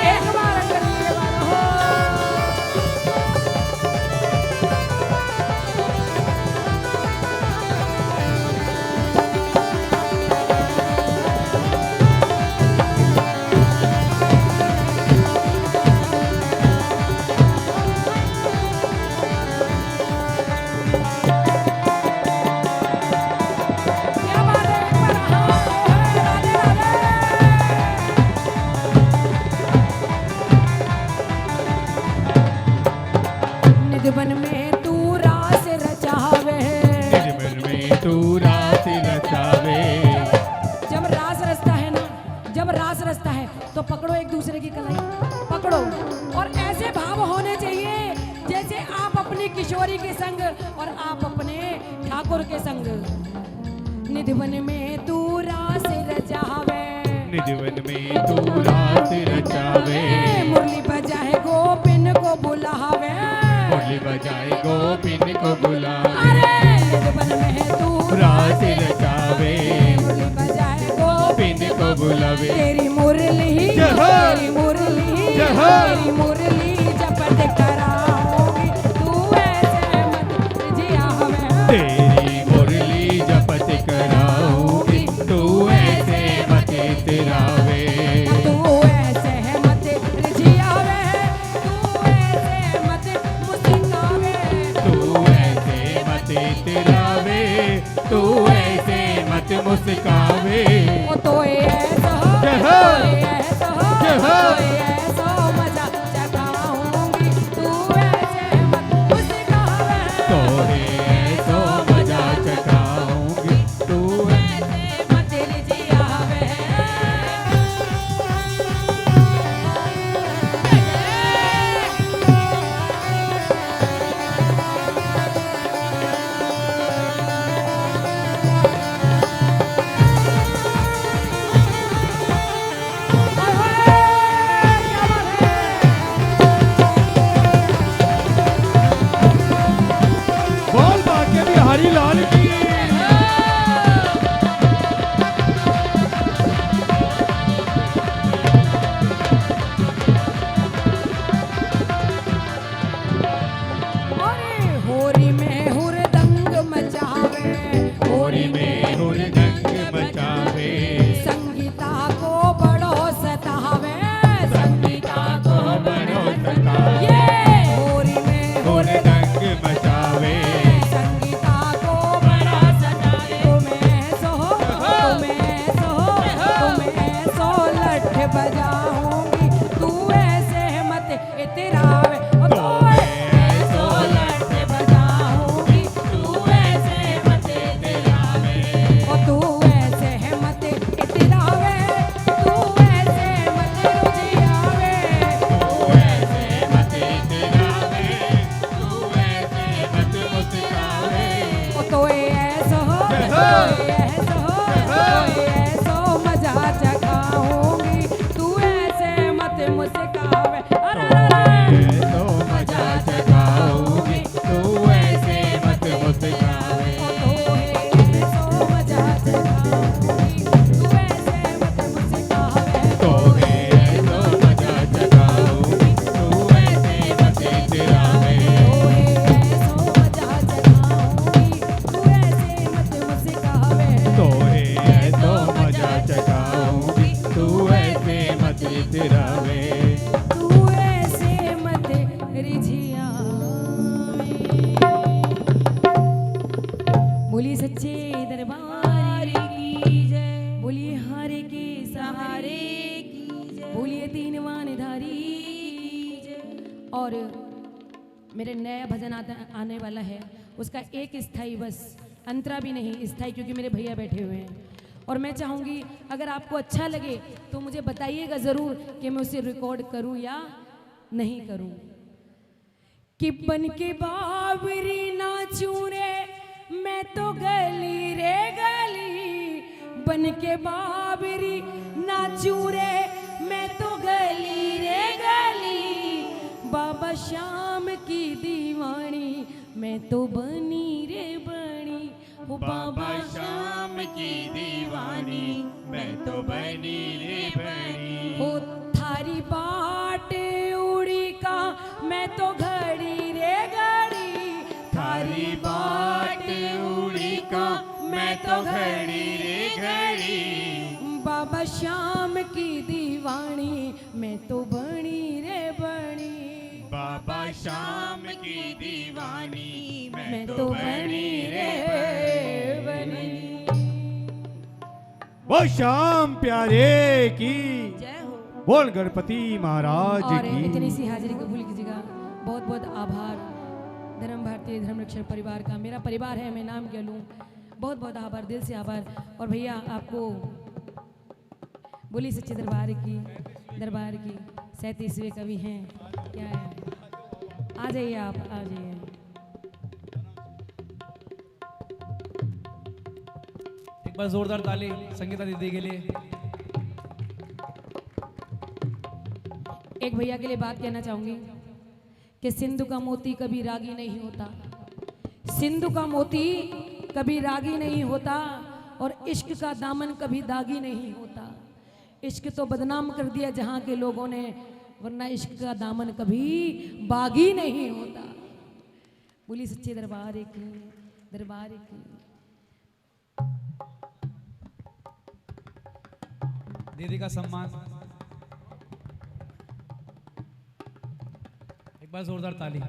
एक बार करिए बार हो। क्या बात है, एक बार हाँ, राधे राधे। निधवन में तू रास रचावे, निर्मल में तू रात रचावे, जब रास रचता है ना, जब रास रचता है तो पकड़ो एक दूसरे की कलाई, पकड़ो, और ऐसे भाव होने चाहिए जैसे आप अपनी किशोरी के संग और आप अपने ठाकुर के संग। निधवन में तू रास रचावे, निजवन में तू रात रचावे, मुरली बजाए गोपिन को बुलावे, मुरली बजाए गोपिन को बुलावे, अरे निधवन में तू रात रचावे, मुरली बजाए गोपिन गोपिन को बुलावे। तेरी मुरली, जहो। तेरी मुरली, जहो। तेरी मुरली जपत कराऊंगी, तू ऐसे मत रिझियावे, तेरी मुरली जपत कराऊंगी, तू ऐसे मत इतरावे। तू ऐसे मत रिझियावे, तू ऐसे मत मुस्कावे, तू ऐसे मत इतरावे, तू ऐसे मत मुस्कावे। ओ तो ऐसा, जहो। तो ऐसा, जहो। तो ऐसा मजा चखाऊंगी, तू और मेरे नया भजन आने वाला है, उसका एक स्थाई बस, अंतरा भी नहीं स्थाई, क्योंकि मेरे भैया बैठे हुए हैं। और मैं चाहूँगी अगर आपको अच्छा लगे तो मुझे बताइएगा ज़रूर कि मैं उसे रिकॉर्ड करूँ या नहीं करूँ। कि बन के बावरी नाचूं रे मैं तो गली रे गली, बन के बावरी नाचूं रे मैं तो गली रे गली, बाबा श्याम की दीवानी मैं तो बनी रे बनी, वो बाबा श्याम की दीवानी मैं तो बनी रे बनी। हो थारी बाट उड़ी का मैं तो घड़ी रे घड़ी, थारी बाट उड़ी का मैं तो घड़ी रे घड़ी, बाबा श्याम की दीवानी मैं तो बनी रे बनी, बाबा श्याम की दीवानी मैं तो बनी रे बनी। वो श्याम प्यारे की जय हो। बोल गणपति महाराज और की। इतनी सी हाजिरी कबूल कीजिएगा। बहुत बहुत आभार धर्म भारतीय धर्म रक्षक परिवार का, मेरा परिवार है, मैं नाम क्या लूँ। बहुत बहुत आभार, दिल से आभार। और भैया आपको बोली सच्चे दरबार की 37वें कवि हैं, क्या है, आ जाइए आप, आ जाइए। एक बार जोरदार ताली संगीता दीदी के लिए। एक भैया के लिए बात कहना चाहूंगी कि सिंधु का मोती कभी रागी नहीं होता, सिंधु का मोती कभी रागी नहीं होता, और इश्क का दामन कभी दागी नहीं होता। इश्क तो बदनाम कर दिया जहां के लोगों ने, वरना इश्क का दामन कभी बागी नहीं होता। बोली सच्चे दरबार की, दरबार की। दीदी का सम्मान, एक बार जोरदार ताली।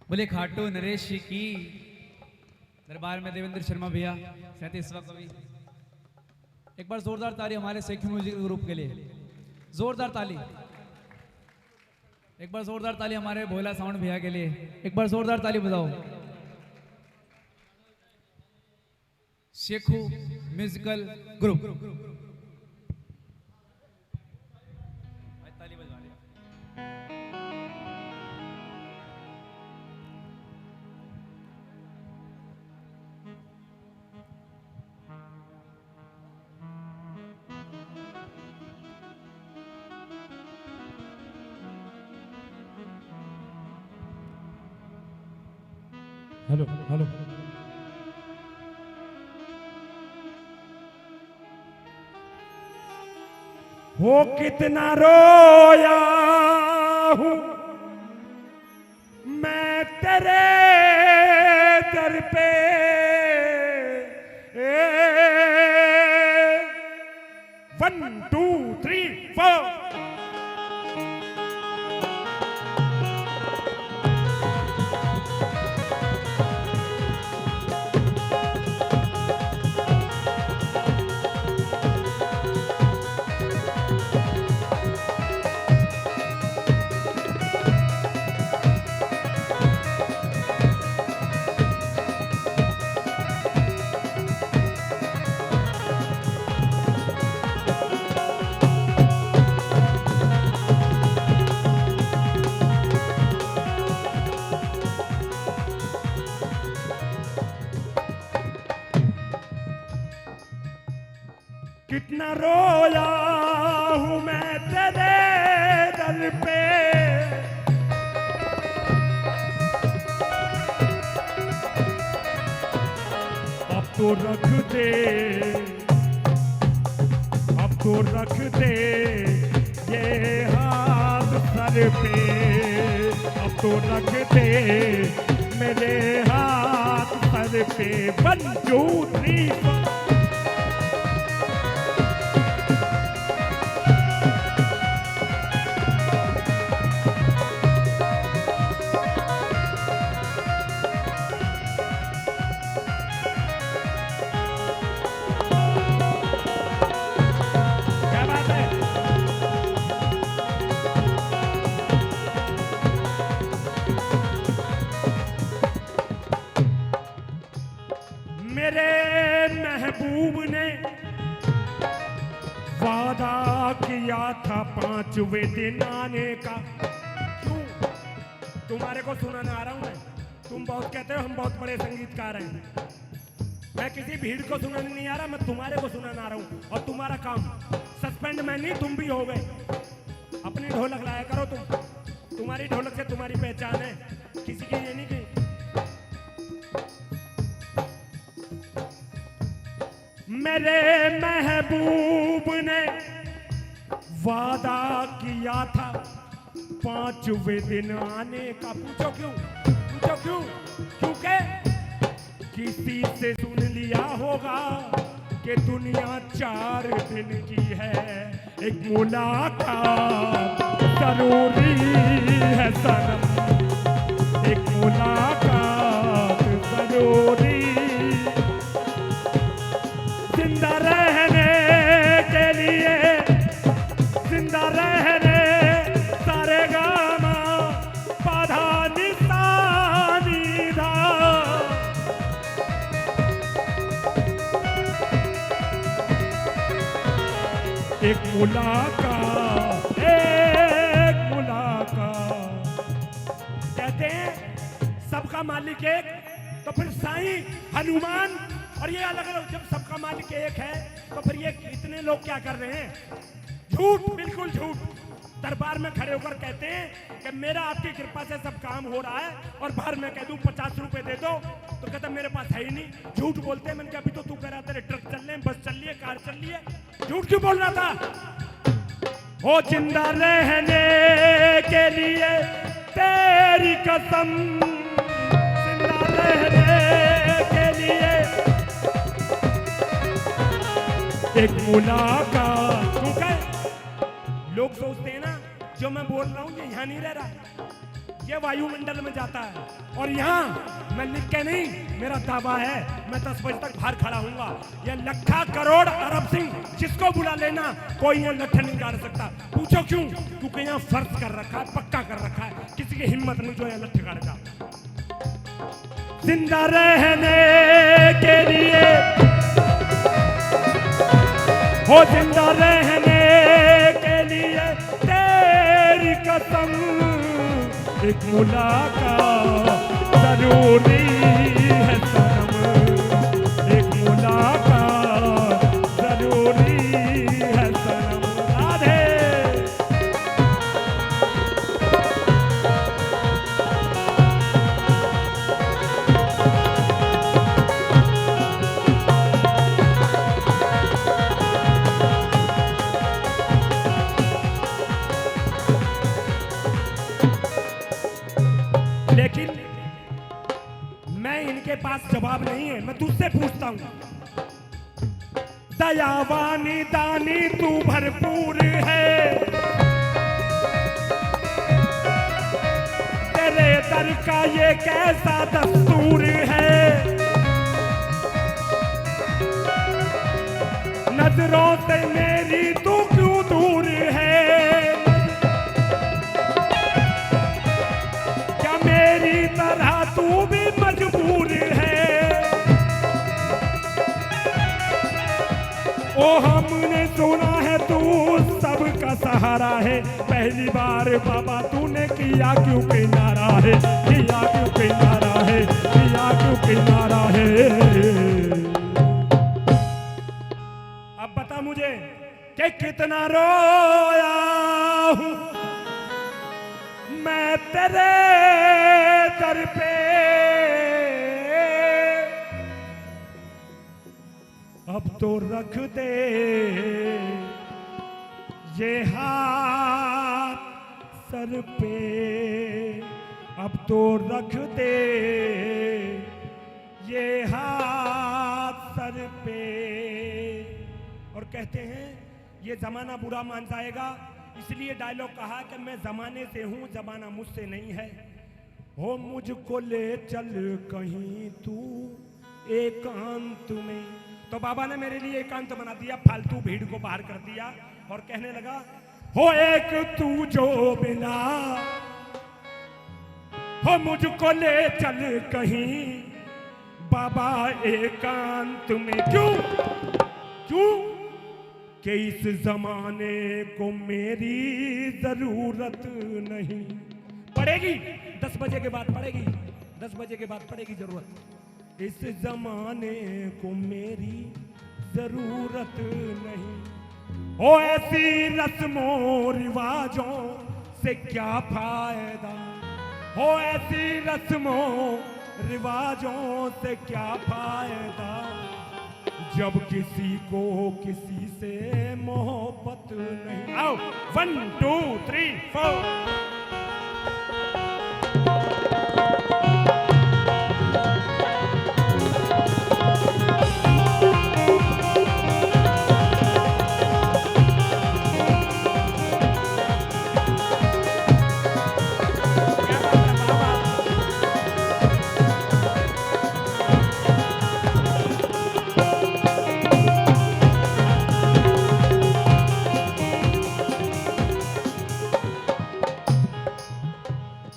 बोले खाटू नरेश जी की। दरबार में देवेंद्र शर्मा भैया 37वां कवि। एक बार जोरदार ताली हमारे सेक्यू म्यूजिक ग्रुप के लिए, जोरदार ताली। एक बार जोरदार ताली हमारे भोला साउंड भैया के लिए, एक बार जोरदार ताली बजाओ। Shekhu musical group. ताली बजा रहे। Hello hello. वो कितना रोया हूँ मैं तेरे दर पे, 1 2 3 4। कितना रोया हूँ मैं तेरे दर पे, अब तो रख दे, अब तो रख दे ये हाथ सर पे, अब तो रख दे मेरे हाथ सर पे। 1 2 3 4। था 5वें दिन आने का। क्यों तुम्हारे को सुनाना आ रहा हूं मैं? तुम बहुत कहते हो हम बहुत बड़े संगीतकार हैं। मैं किसी भीड़ को सुनाने नहीं आ रहा, मैं तुम्हारे को सुनाना आ रहा हूं। और तुम्हारा काम सस्पेंड मैं नहीं, तुम भी हो गए। अपनी ढोलक लाया करो तुम, तुम्हारी ढोलक से तुम्हारी पहचान है, किसी की ये नहीं की। मेरे महबूब ने वादा किया था 5वें दिन आने का। पूछो क्यों? पूछो क्यों? क्योंकि किसी से सुन लिया होगा कि दुनिया 4 दिन की है। एक मुलाकात जरूरी है सनम, एक मुलाकात जरूरी। जिंदा रहने के लिए, जिंदा रहने सारे गामा बाधा निशानी धा। एक मुलाकात, एक मुलाकात। कहते हैं सबका मालिक एक, तो फिर साईं, हनुमान और ये अलग अलग। जब सबका मालिक एक है तो फिर ये इतने लोग क्या कर रहे हैं? झूठ, बिल्कुल झूठ। दरबार में खड़े होकर कहते हैं कि मेरा आपकी कृपा से सब काम हो रहा है, और बाहर मैं कह दूं 50 रुपए दे दो तो कहता मेरे पास है ही नहीं। झूठ बोलते हैं। मैंने कहा अभी तो तू कह रहा तेरे ट्रक चल रहे हैं, बस चल रही है, कार चल रही है, झूठ क्यों बोल रहा था? हो जिंदा रहने के लिए तेरी कसम, जिंदा रहने के लिए एक मुलाकात। लोग सोचते हैं ना जो मैं बोल रहा हूं ये यहां नहीं रह रहा, ये वायुमंडल में जाता है। और यहां मैं लिख के नहीं, मेरा दावा है मैं 10 बजे तक बाहर खड़ा हूंगा। ये लखा करोड़ अरब सिंह जिसको बुला लेना, कोई ये लट्ठे नहीं गाड़ सकता। पूछो क्यों? क्योंकि यहां फर्ज कर रखा है, पक्का कर रखा है, किसी की हिम्मत नहीं जो ये लट्ठे गाड़ेगा। जिंदा रहने के लिए, हो जिंदा रहने के लिए तेरी कसम, एक मुलाकात जरूरी है सनम, एक मुलाकात जरूरी है सनम। राधे। लेकिन मैं इनके पास जवाब नहीं है, मैं तुझसे पूछता हूं। दयावानी दानी तू भरपूर है, तेरे दर का ये कैसा दस्तूर है। नजरों से मेरी तू क्यों दूर है? मेरी तरह तू भी मजबूर है? ओ हमने सुना है तू सबका सहारा है, पहली बार बाबा तूने किया क्यों किनारा है, किया क्यों किनारा है, किया क्यों किनारा है। अब बता मुझे कि कितना रोया हूं मैं तेरे दर पे, अब तो रख दे ये हाथ सर पे, अब तो रख दे ये हाथ सर पे। और कहते हैं ये जमाना बुरा मान जाएगा, इसलिए डायलॉग कहा कि मैं जमाने से हूं, जमाना मुझसे नहीं है। हो मुझको ले चल कहीं तू एकांत में। तो बाबा ने मेरे लिए एकांत बना दिया, फालतू भीड़ को बाहर कर दिया और कहने लगा हो एक तू जो मिला, हो मुझको ले चल कहीं बाबा एकांत में। क्यों? क्यों? कि इस जमाने को मेरी जरूरत नहीं पड़ेगी। 10 बजे के बाद पड़ेगी, 10 बजे के बाद पड़ेगी जरूरत। इस जमाने को मेरी जरूरत नहीं। ओ ऐसी रस्मों रिवाजों से क्या फायदा, हो ऐसी रस्मों रिवाजों से क्या फायदा, जब किसी को किसी से मोहब्बत नहीं। आओ 1 2 3 4।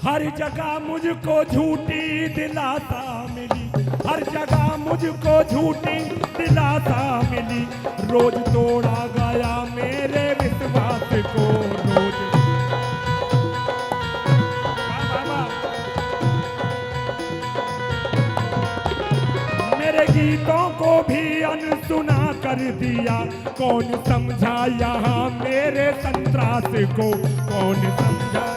हर जगह मुझको झूठी दिलासा मिली, हर जगह मुझको झूठी दिलासा मिली। रोज तोड़ा गया मेरे विश्वास को, रोज मेरे गीतों को भी अनसुना कर दिया। कौन समझा यहाँ मेरे संतरास को, कौन समझा।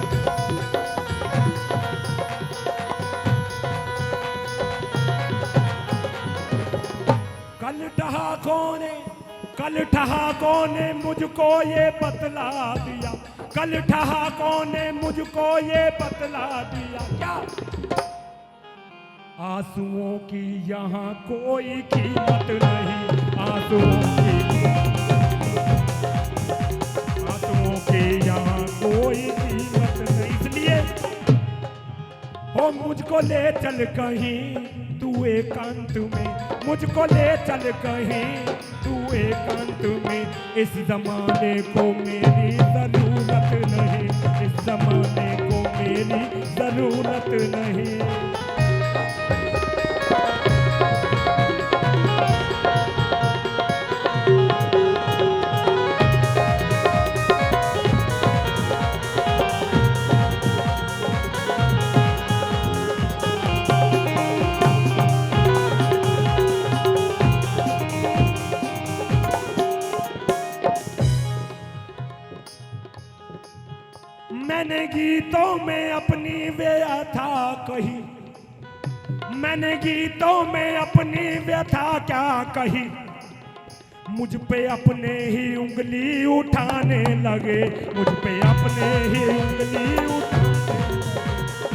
कल ठहाकों ने मुझको ये बतला दिया, कल ठहाकों ने मुझको ये बतला दिया। क्या आंसुओं की यहाँ कोई कीमत नहीं, आंसुओं की यहाँ कोई कीमत नहीं। इसलिए हो मुझको ले चल कहीं तू एकांत में, मुझको ले चल कहीं तू एकांत में। इस जमाने को मेरी जरूरत नहीं, इस जमाने को मेरी जरूरत नहीं। मैंने गीतों में अपनी व्यथा कही, मैंने गीतों में अपनी व्यथा क्या कही। मुझ पे अपने ही उंगली उठाने लगे, मुझ पे अपने ही उंगली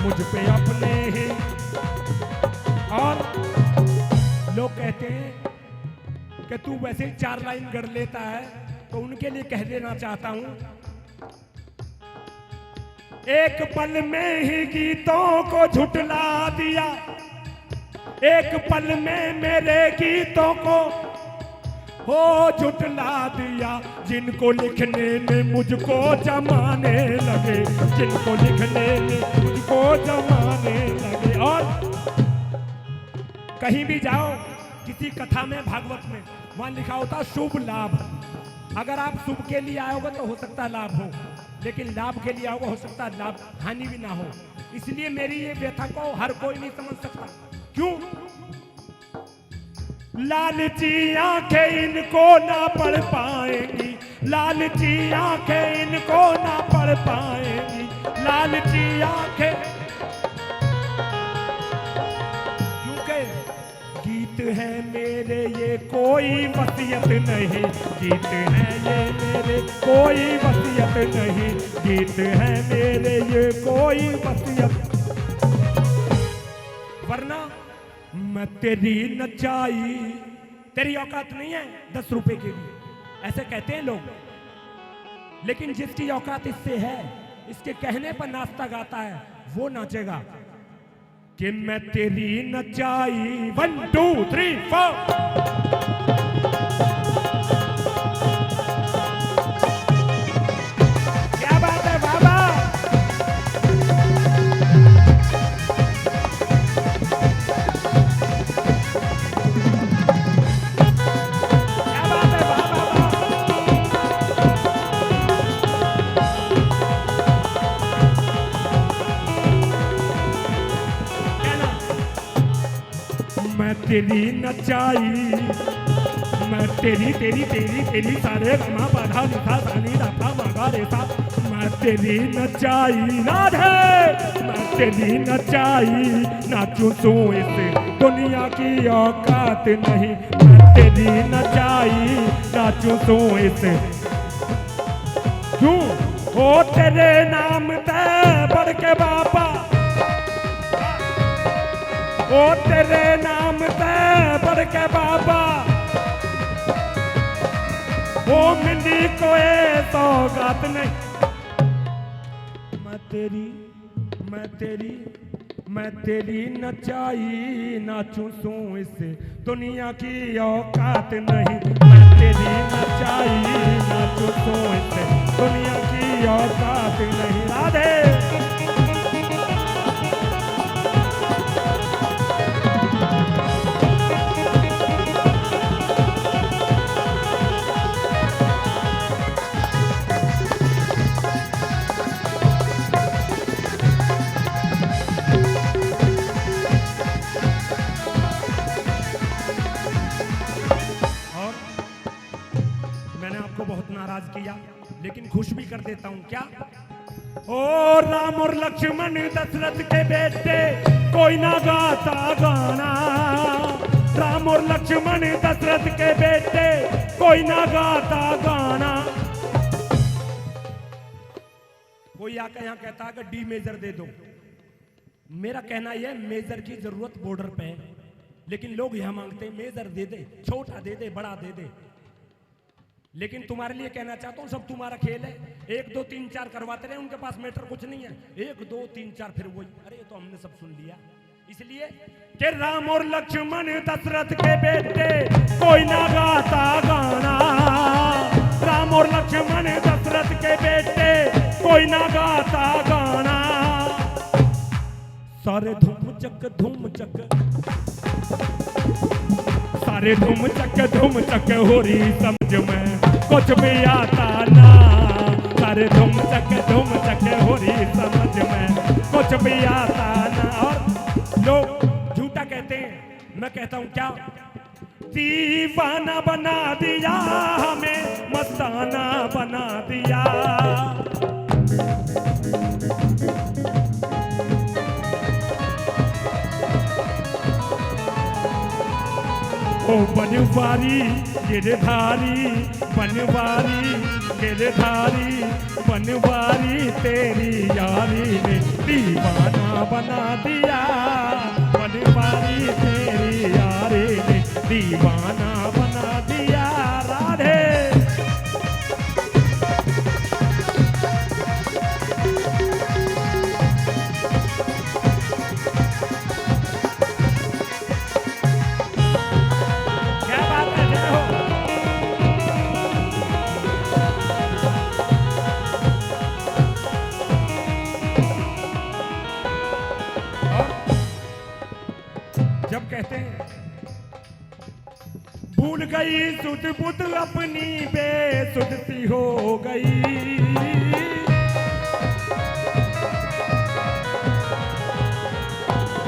मुझ पे अपने ही। और लोग कहते हैं कि तू वैसे ही 4 लाइन गढ़ लेता है, तो उनके लिए कह देना चाहता हूं, एक पल में ही गीतों को झुठला दिया, एक पल में मेरे गीतों को हो झुठला दिया। जिनको लिखने में मुझको जमाने लगे, जिनको लिखने में मुझको जमाने लगे। और कहीं भी जाओ किसी कथा में, भागवत में, वहां लिखा होता शुभ लाभ। अगर आप शुभ के लिए आए होगे तो हो सकता है लाभ हो, लेकिन लाभ के लिए आओगे हो सकता है लाभ हानि भी ना हो। इसलिए मेरी ये व्यथा को हर कोई नहीं समझ सकता। क्यों? लालची आंखें इनको ना पढ़ पाएंगी, लालची आंखें इनको ना पढ़ पाएंगी, लालची आंखें। क्योंकि गीत है मेरे ये कोई वसीयत नहीं, गीत है ये मेरे कोई वसीयत नहीं, गीत है मेरे ये कोई वसीयत। वरना मैं तेरी नचाई, तेरी औकात नहीं है 10 रुपए के लिए, ऐसे कहते हैं लोग। लेकिन जिसकी औकात इससे है, इसके कहने पर नाचता गाता है, वो नाचेगा कि मैं तेरी नचाई। 1 2 3 4। क्या बात है बाबा। क्या बात है बाबा। मैं तेरी नचाई, मैं तेरी तेरी तेरी तेरी सारे रमा पाधा निशा सानी रफा मगा रेसा, मैं तेरी नचाई राधे, मैं तेरी नचाई, नाचूं तू इस दुनिया की औकात नहीं, मैं तेरी नचाई, नाचूं तू इस क्यों हो तेरे नाम ते बढ़ के बाबा, ओ तेरे नाम ते बढ़ के बाबा, ओ मिली कोई सौगात नहीं, मैं तेरी नचाई, नाचूं सू इस दुनिया की औकात नहीं, मैं तेरी नचाई, नाचूं सू इस दुनिया की औकात नहीं राधे। नाराज किया लेकिन खुश भी कर देता हूं क्या, ओ राम और लक्ष्मण दशरथ के बेटे कोई ना गाता गाना, राम और लक्ष्मण दशरथ के बेटे कोई ना गाता गाना, कोई आकर यहां कहता है कि डी मेजर दे दो, मेरा कहना यह मेजर की जरूरत बॉर्डर पे है, लेकिन लोग यहां मांगते हैं मेजर दे दे, छोटा दे दे, बड़ा दे दे, लेकिन तुम्हारे लिए कहना चाहता हूं सब तुम्हारा खेल है, 1 2 3 4 करवाते रहे, उनके पास मैटर कुछ नहीं है, 1 2 3 4 फिर वही, अरे तो हमने सब सुन लिया, इसलिए कि राम और लक्ष्मण दशरथ के बेटे कोई ना गाता गाना, राम और लक्ष्मण दशरथ के बेटे कोई ना गाता गाना, सारे धूम चक सारे धूम चक हो रही समझ में कुछ भी आता ना, सारे धूम चक हो रही समझ में कुछ भी आता ना, और लोग झूठा कहते हैं, मैं कहता हूं क्या, दीवाना बना दिया हमें, मस्ताना बना दिया, ओ बनवारी गिरधारी, बनवारी गिरधारी, बनवारी तेरी यारी ने दीवाना बना दिया, बनवारी तेरी यारी ने दीवाना बना दिया राधे। जब कहते हैं भूल गई सुध बुध अपनी बेसुध सी हो गई,